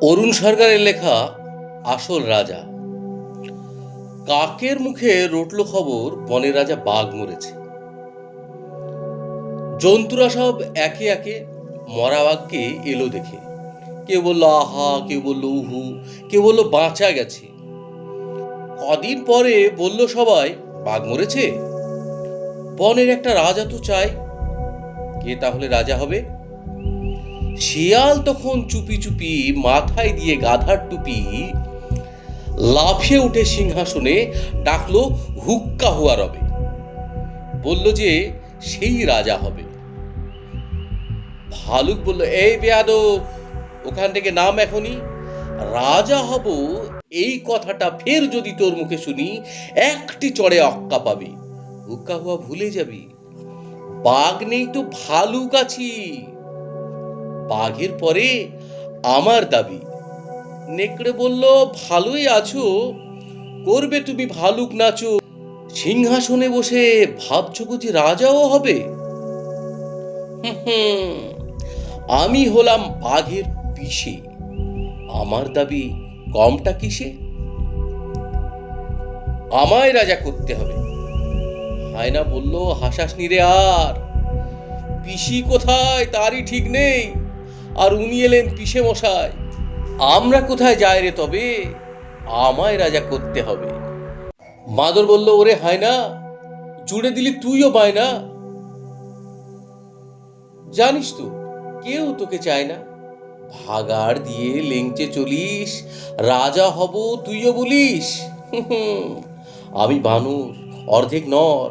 অরুণ সরকারের লেখা আসল রাজা। কাকের মুখে রটল খবর বনের রাজা বাঘ মরেছে। জন্তুরা সব একে একে মরা বাঘকে এলো দেখে। কেউ বলল আহা, কেউ বলল উহু, কেউ বলল বাঁচা গেছে। কদিন পরে বলল সবাই, বাঘ মরেছে, বনের একটা রাজা তো চাই। কে তাহলে রাজা হবে? শিয়াল তখন চুপি চুপি মাথায় দিয়ে গাধার টুপি লাফিয়ে উঠে সিংহাসনে ডাকলো হুক্কা হুয়া রবে। বলল যে সেই রাজা হবে। ভালুক বলল, এই বেয়াদব, ওখান থেকে নাম এখনই। রাজা হব এই কথাটা ফের যদি তোর মুখে শুনি, একটি চড়ে অক্কা পাবি, হুক্কা হুয়া ভুলে যাবি। বাঘ নেই তো ভালুক আছি, বাঘের পরে আমার দাবি। নেকড়ে বলল, ভালোই আছো, করবে তুমি ভালুক নাচো, সিংহাসনে বসে ভাবছো বুঝি রাজাও হবে? আমি হলাম বাঘের পিসে, আমার দাবি কমটা কিসে? আমায় রাজা করতে হবে। হায়না বলল, হাসাসনি রে আর, পিসি কোথায় তারই ঠিক নেই, আর উনি এলেন পিসে মশাই। আমরা কোথায় যাই রে তবে, আমায় রাজা করতে হবে। বাঁদর বলল, ওরে হায়না, জুড়ে দিলি তুইও বায়না, জানিস তো কেউ তোকে চায় না। ভাগাড় দিয়ে লেংচে চলিস, রাজা হব তুইও বলিস। আমি বানর, অর্ধেক নর,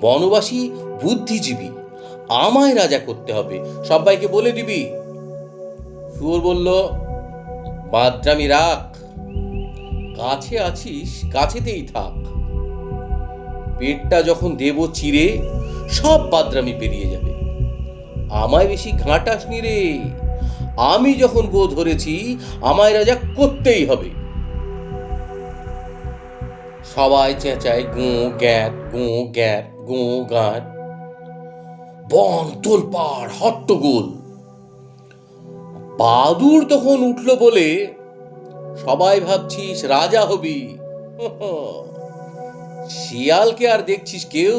বনবাসী, বুদ্ধিজীবী, আমায় রাজা করতে হবে, সবাইকে বলে দিবি। শুয়োর বলল, বাদরামি রাখ, কাছে আছিস কাছেতেই থাক, পেটটা যখন দেব চিরে সব বাদরামি পেরিয়ে যাবে। আমায় বেশি ঘাঁটাসনি রে, আমি যখন গো ধরেছি আমায় রাজা করতেই হবে। সবাই চেঁচায় গো গ্যাট, গো গ্যাট, গো গাট, বন তোলপাড় হট্টগোল। বাদুর তখন উঠল বলে, সবাই ভাবছিস রাজা হবি, শিয়ালকে আর দেখছিস কেউ?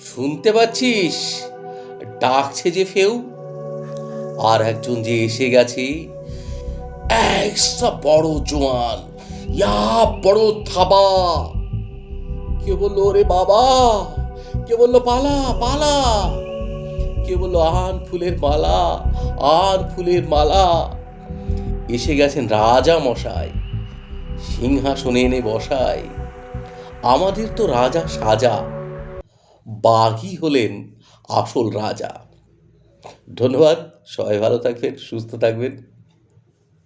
শুনতে পাচ্ছিস ডাকছে যে ফেউ, আর একজন যে এসে গেছে, বড় জোয়ান, ইয়া বড় থাবা। কে বললো ওরে বাবা, কে বললো পালা পালা, কে বললো আন ফুলের মালা, আর ফুলের মালা। এসে গেছেন রাজা মশাই, সিংহাসনে এনে বসাই, আমাদের তো রাজা সাজা, বাঘই হলেন আসল রাজা। ধন্যবাদ, সবাই ভালো থাকবেন, সুস্থ থাকবেন।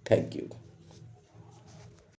Thank you.